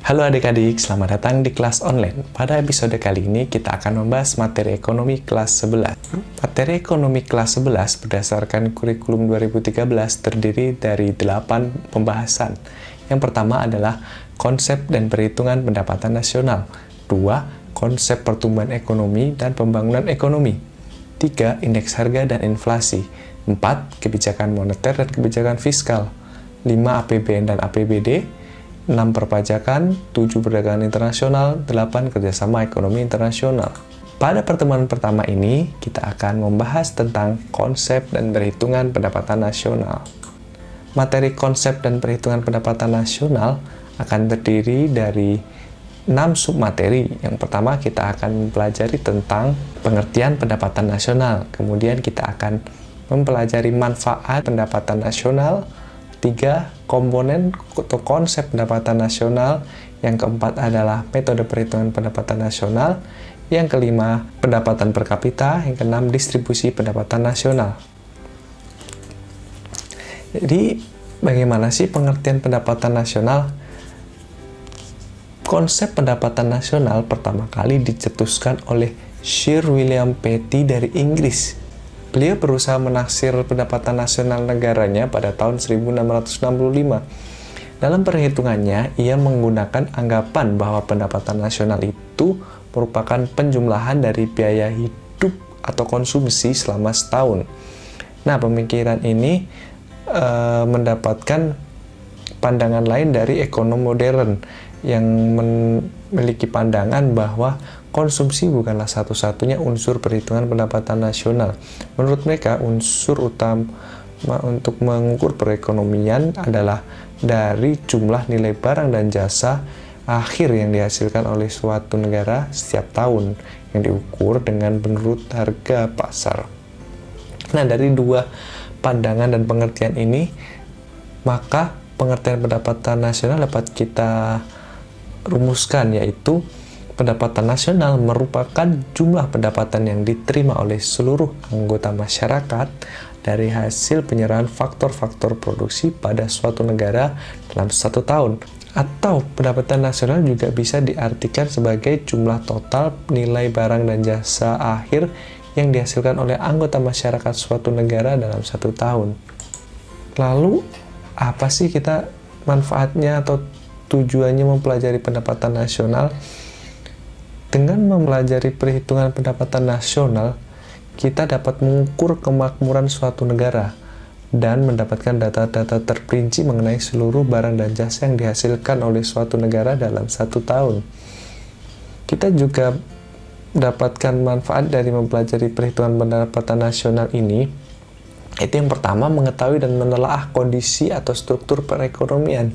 Halo adik-adik, selamat datang di kelas online. Pada episode kali ini kita akan membahas materi ekonomi kelas 11. Materi ekonomi kelas 11 berdasarkan kurikulum 2013 terdiri dari 8 pembahasan. Yang pertama adalah konsep dan perhitungan pendapatan nasional. 2. Konsep pertumbuhan ekonomi dan pembangunan ekonomi. 3. Indeks harga dan inflasi. 4. Kebijakan moneter dan kebijakan fiskal. 5. APBN dan APBD. 6. Perpajakan, 7. Perdagangan internasional, 8. Kerjasama ekonomi internasional. Pada pertemuan pertama ini, kita akan membahas tentang konsep dan perhitungan pendapatan nasional. Materi konsep dan perhitungan pendapatan nasional akan terdiri dari 6 submateri. Yang pertama, kita akan mempelajari tentang pengertian pendapatan nasional. Kemudian kita akan mempelajari manfaat pendapatan nasional. 3. Komponen atau konsep pendapatan nasional. Yang keempat adalah metode perhitungan pendapatan nasional. Yang kelima, pendapatan per kapita. Yang keenam, distribusi pendapatan nasional. Jadi, bagaimana sih pengertian pendapatan nasional? Konsep pendapatan nasional pertama kali dicetuskan oleh Sir William Petty dari Inggris. Beliau berusaha menaksir pendapatan nasional negaranya pada tahun 1665. Dalam perhitungannya, ia menggunakan anggapan bahwa pendapatan nasional itu merupakan penjumlahan dari biaya hidup atau konsumsi selama setahun. Nah, pemikiran ini mendapatkan pandangan lain dari ekonom modern yang memiliki pandangan bahwa konsumsi bukanlah satu-satunya unsur perhitungan pendapatan nasional. Menurut mereka, unsur utama untuk mengukur perekonomian adalah dari jumlah nilai barang dan jasa akhir yang dihasilkan oleh suatu negara setiap tahun, yang diukur dengan menurut harga pasar. Nah, dari dua pandangan dan pengertian ini, maka pengertian pendapatan nasional dapat kita rumuskan, yaitu pendapatan nasional merupakan jumlah pendapatan yang diterima oleh seluruh anggota masyarakat dari hasil penyerahan faktor-faktor produksi pada suatu negara dalam satu tahun. Atau pendapatan nasional juga bisa diartikan sebagai jumlah total nilai barang dan jasa akhir yang dihasilkan oleh anggota masyarakat suatu negara dalam satu tahun. Lalu, apa sih kita manfaatnya atau tujuannya mempelajari pendapatan nasional? Dengan mempelajari perhitungan pendapatan nasional, kita dapat mengukur kemakmuran suatu negara dan mendapatkan data-data terperinci mengenai seluruh barang dan jasa yang dihasilkan oleh suatu negara dalam satu tahun. Kita juga mendapatkan manfaat dari mempelajari perhitungan pendapatan nasional ini. Itu yang pertama, mengetahui dan menelaah kondisi atau struktur perekonomian.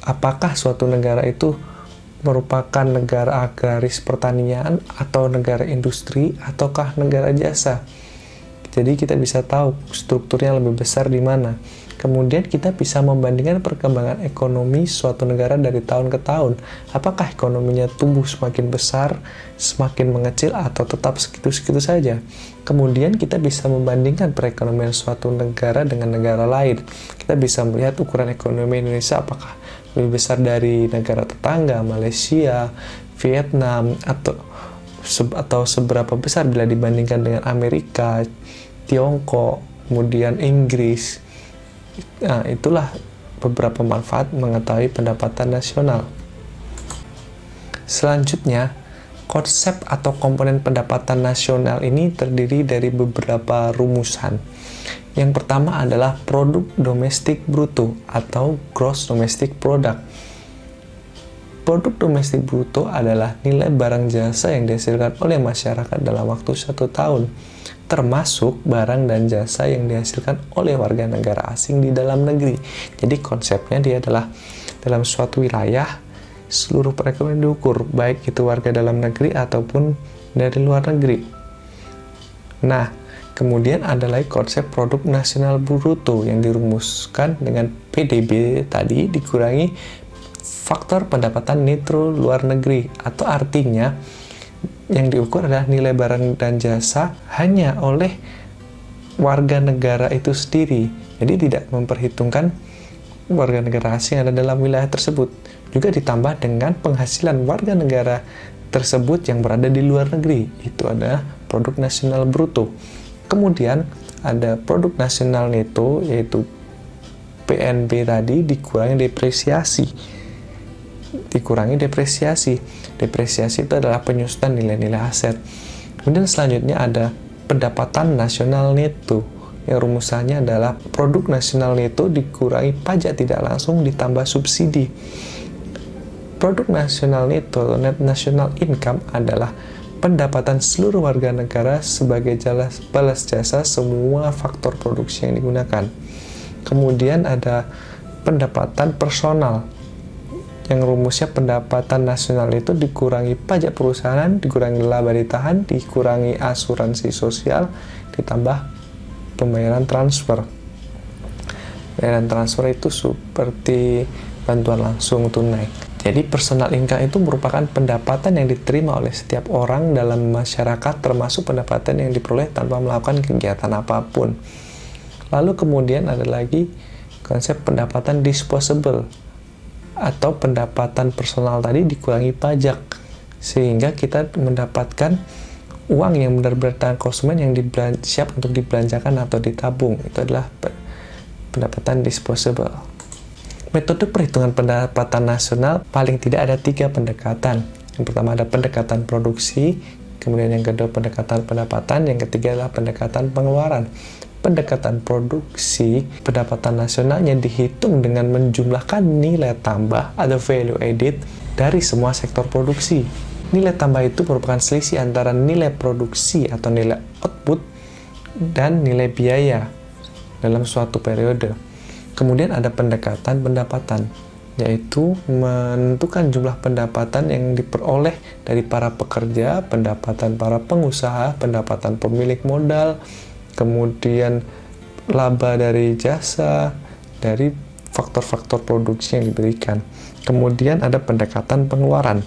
Apakah suatu negara itu merupakan negara agraris pertanian atau negara industri ataukah negara jasa. Jadi kita bisa tahu strukturnya lebih besar di mana. Kemudian kita bisa membandingkan perkembangan ekonomi suatu negara dari tahun ke tahun. Apakah ekonominya tumbuh semakin besar, semakin mengecil, atau tetap segitu-segitu saja. Kemudian kita bisa membandingkan perekonomian suatu negara dengan negara lain. Kita bisa melihat ukuran ekonomi Indonesia apakah lebih besar dari negara tetangga, Malaysia, Vietnam, atau seberapa besar bila dibandingkan dengan Amerika, Tiongkok, kemudian Inggris. Nah, itulah beberapa manfaat mengetahui pendapatan nasional. Selanjutnya, konsep atau komponen pendapatan nasional ini terdiri dari beberapa rumusan. Yang pertama adalah produk domestik bruto atau gross domestic product. Produk domestik bruto adalah nilai barang jasa yang dihasilkan oleh masyarakat dalam waktu satu tahun, termasuk barang dan jasa yang dihasilkan oleh warga negara asing di dalam negeri. Jadi konsepnya dia adalah dalam suatu wilayah, seluruh perekonomian diukur, baik itu warga dalam negeri ataupun dari luar negeri. Nah, kemudian ada lagi konsep produk nasional bruto yang dirumuskan dengan PDB tadi dikurangi faktor pendapatan neto luar negeri, atau artinya yang diukur adalah nilai barang dan jasa hanya oleh warga negara itu sendiri. Jadi tidak memperhitungkan warga negara asing yang ada dalam wilayah tersebut. juga ditambah dengan penghasilan warga negara tersebut yang berada di luar negeri. Itu adalah produk nasional bruto. Kemudian ada produk nasional neto, yaitu PNB tadi, dikurangi depresiasi. Depresiasi itu adalah penyusutan nilai-nilai aset. Kemudian selanjutnya ada pendapatan nasional neto, yang rumusannya adalah produk nasional neto dikurangi pajak tidak langsung ditambah subsidi. Produk nasional neto atau net national income adalah pendapatan seluruh warga negara sebagai balas jasa semua faktor produksi yang digunakan. Kemudian ada pendapatan personal, yang rumusnya pendapatan nasional itu dikurangi pajak perusahaan, dikurangi laba ditahan, dikurangi asuransi sosial, ditambah pembayaran transfer. Pembayaran transfer itu seperti bantuan langsung tunai. Jadi personal income itu merupakan pendapatan yang diterima oleh setiap orang dalam masyarakat, termasuk pendapatan yang diperoleh tanpa melakukan kegiatan apapun. Lalu kemudian ada lagi konsep pendapatan disposable, atau pendapatan personal tadi dikurangi pajak, sehingga kita mendapatkan uang yang benar-benar tangan konsumen yang siap untuk dibelanjakan atau ditabung. Itu adalah pendapatan disposable. Metode perhitungan pendapatan nasional paling tidak ada 3 pendekatan. Yang pertama ada pendekatan produksi, kemudian yang kedua pendekatan pendapatan, yang ketiga adalah pendekatan pengeluaran. Pendekatan produksi, pendapatan nasionalnya dihitung dengan menjumlahkan nilai tambah atau value added dari semua sektor produksi. Nilai tambah itu merupakan selisih antara nilai produksi atau nilai output dan nilai biaya dalam suatu periode. Kemudian ada pendekatan pendapatan, yaitu menentukan jumlah pendapatan yang diperoleh dari para pekerja, pendapatan para pengusaha, pendapatan pemilik modal, kemudian laba dari jasa, dari faktor-faktor produksi yang diberikan. Kemudian ada pendekatan pengeluaran.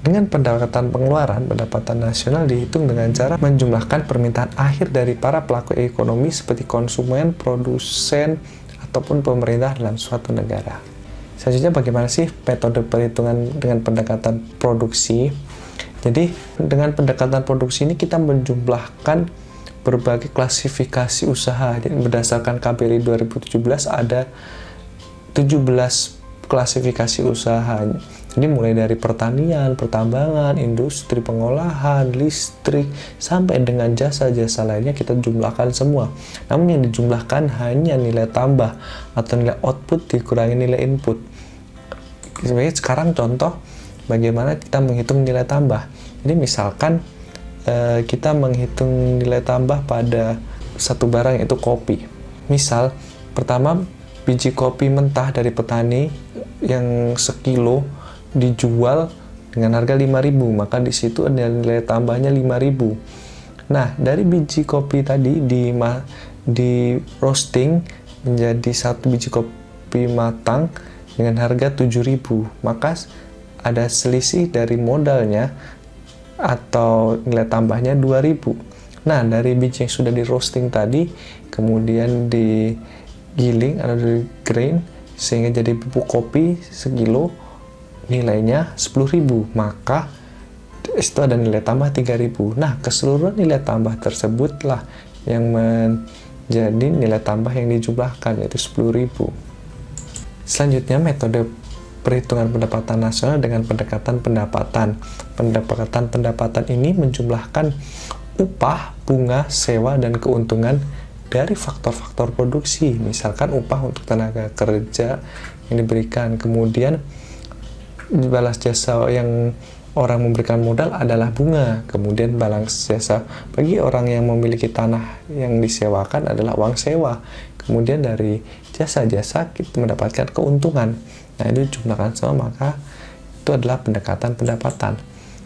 Dengan pendekatan pengeluaran, pendapatan nasional dihitung dengan cara menjumlahkan permintaan akhir dari para pelaku ekonomi seperti konsumen, produsen, ataupun pemerintah dalam suatu negara. Selanjutnya bagaimana sih metode perhitungan dengan pendekatan produksi? Jadi dengan pendekatan produksi ini kita menjumlahkan berbagai klasifikasi usaha. Jadi berdasarkan KBRI 2017 ada 17 klasifikasi usaha. Jadi mulai dari pertanian, pertambangan, industri pengolahan, listrik, sampai dengan jasa-jasa lainnya kita jumlahkan semua. Namun yang dijumlahkan hanya nilai tambah atau nilai output dikurangi nilai input. Sekarang contoh bagaimana kita menghitung nilai tambah. Jadi misalkan kita menghitung nilai tambah pada satu barang, yaitu kopi. Misal, pertama biji kopi mentah dari petani yang sekilo dijual dengan harga 5.000, maka di situ ada nilai tambahnya 5.000. Nah, dari biji kopi tadi di roasting menjadi satu biji kopi matang dengan harga 7.000, maka ada selisih dari modalnya atau nilai tambahnya 2.000. Nah, dari biji yang sudah di roasting tadi kemudian digiling atau di grind sehingga jadi bubuk kopi sekilo, nilainya 10.000, maka itu ada nilai tambah 3.000. Nah, keseluruhan nilai tambah tersebutlah yang menjadi nilai tambah yang dijumlahkan, yaitu 10.000. Selanjutnya metode perhitungan pendapatan nasional dengan pendekatan pendapatan. Pendekatan pendapatan ini menjumlahkan upah, bunga, sewa, dan keuntungan dari faktor-faktor produksi. Misalkan upah untuk tenaga kerja yang diberikan, kemudian balas jasa yang orang memberikan modal adalah bunga, kemudian balas jasa bagi orang yang memiliki tanah yang disewakan adalah uang sewa, kemudian dari jasa-jasa kita mendapatkan keuntungan. Nah, itu jumlahkan semua, maka itu adalah pendekatan pendapatan.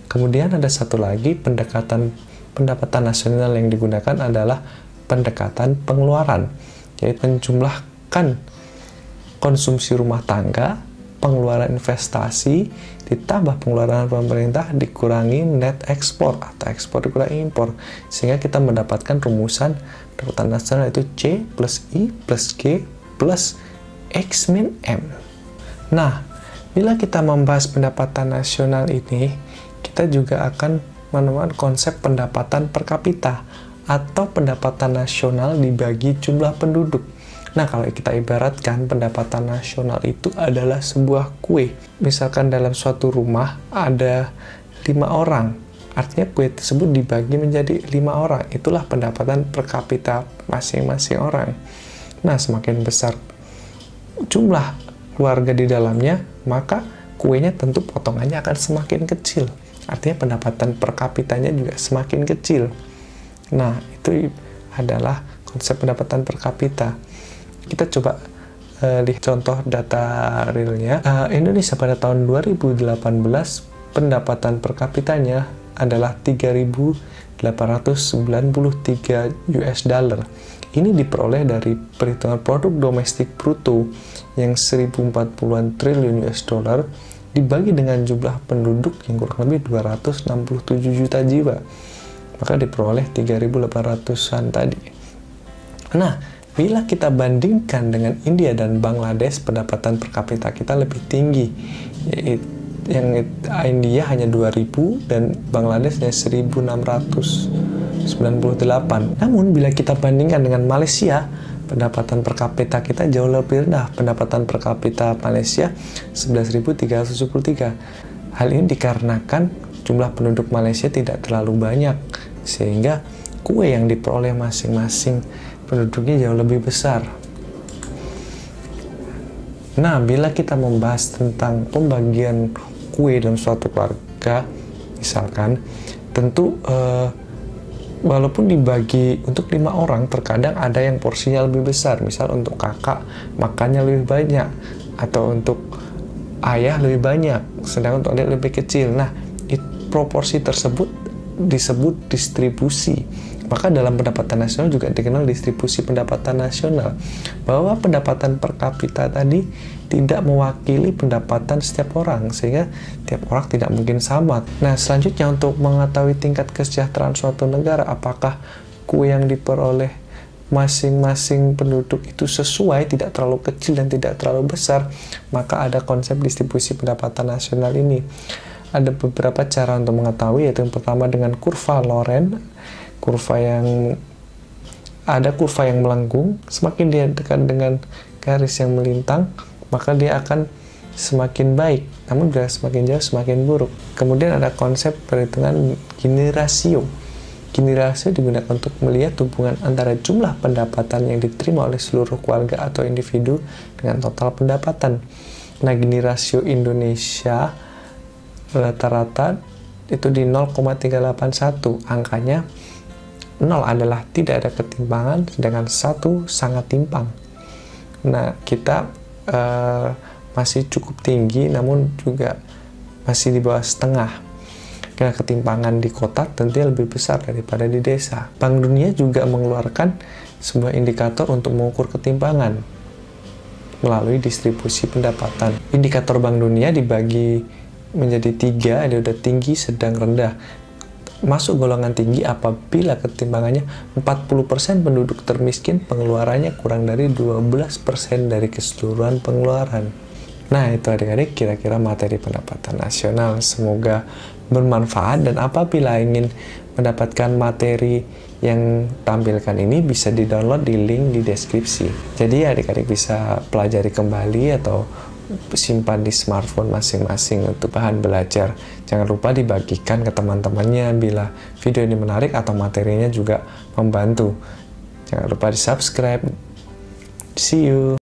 Kemudian ada satu lagi pendekatan pendapatan nasional yang digunakan adalah pendekatan pengeluaran, yaitu menjumlahkan konsumsi rumah tangga, pengeluaran investasi, ditambah pengeluaran pemerintah dikurangi net ekspor atau ekspor dikurangi impor, sehingga kita mendapatkan rumusan pendapatan nasional itu C plus I plus G plus X min M. Nah, Bila kita membahas pendapatan nasional ini, kita juga akan menemukan konsep pendapatan per kapita atau pendapatan nasional dibagi jumlah penduduk. Nah, kalau kita ibaratkan pendapatan nasional itu adalah sebuah kue. Misalkan dalam suatu rumah ada 5 orang, artinya kue tersebut dibagi menjadi 5 orang. Itulah pendapatan per kapita masing-masing orang. Nah, semakin besar jumlah keluarga di dalamnya, maka kuenya tentu potongannya akan semakin kecil. Artinya pendapatan per kapitanya juga semakin kecil. Nah, itu adalah konsep pendapatan per kapita. Kita coba lihat contoh data realnya. Indonesia pada tahun 2018 pendapatan per kapitanya adalah 3.893 US dollar. Ini diperoleh dari perhitungan produk domestik bruto yang 1.040-an triliun US dollar dibagi dengan jumlah penduduk yang kurang lebih 267 juta jiwa. Maka diperoleh 3.800-an tadi. Nah, bila kita bandingkan dengan India dan Bangladesh, pendapatan per kapita kita lebih tinggi. Yang India hanya 2.000 dan Bangladesh hanya 1.698. Namun bila kita bandingkan dengan Malaysia, pendapatan per kapita kita jauh lebih rendah. Pendapatan per kapita Malaysia 11.373. Hal ini dikarenakan jumlah penduduk Malaysia tidak terlalu banyak, sehingga kue yang diperoleh masing-masing penduduknya jauh lebih besar. Nah, bila kita membahas tentang pembagian kue dalam suatu keluarga, misalkan, tentu walaupun dibagi untuk 5 orang, terkadang ada yang porsinya lebih besar. Misal untuk kakak makannya lebih banyak, atau untuk ayah lebih banyak, sedangkan untuk adik lebih kecil. Nah, proporsi tersebut disebut distribusi. Maka dalam pendapatan nasional juga dikenal distribusi pendapatan nasional, bahwa pendapatan per kapita tadi tidak mewakili pendapatan setiap orang, sehingga tiap orang tidak mungkin sama. Nah, selanjutnya untuk mengetahui tingkat kesejahteraan suatu negara, apakah kue yang diperoleh masing-masing penduduk itu sesuai, tidak terlalu kecil dan tidak terlalu besar, maka ada konsep distribusi pendapatan nasional ini. Ada beberapa cara untuk mengetahui, yaitu yang pertama dengan kurva Lorenz. Kurva yang melengkung, semakin dia dekat dengan garis yang melintang, maka dia akan semakin baik, namun bila semakin jauh semakin buruk. Kemudian ada konsep perhitungan Gini rasio. Gini rasio digunakan untuk melihat hubungan antara jumlah pendapatan yang diterima oleh seluruh keluarga atau individu dengan total pendapatan. Nah, Gini rasio Indonesia rata-rata itu di 0,381. Angkanya 0 adalah tidak ada ketimpangan, sedangkan 1 sangat timpang. Nah, kita masih cukup tinggi, namun juga masih di bawah setengah. Karena ketimpangan di kota tentunya lebih besar daripada di desa. Bank Dunia juga mengeluarkan sebuah indikator untuk mengukur ketimpangan melalui distribusi pendapatan. Indikator Bank Dunia dibagi menjadi 3, ada udah tinggi, sedang, rendah. Masuk golongan tinggi apabila ketimpangannya 40% penduduk termiskin pengeluarannya kurang dari 12% dari keseluruhan pengeluaran. Nah, itu adik-adik kira-kira materi pendapatan nasional. Semoga bermanfaat, dan apabila ingin mendapatkan materi yang tampilkan ini bisa di-download di link di deskripsi. Jadi adik-adik bisa pelajari kembali atau simpan di smartphone masing-masing untuk bahan belajar. Jangan lupa dibagikan ke teman-temannya bila video ini menarik atau materinya juga membantu. Jangan lupa di subscribe. See you.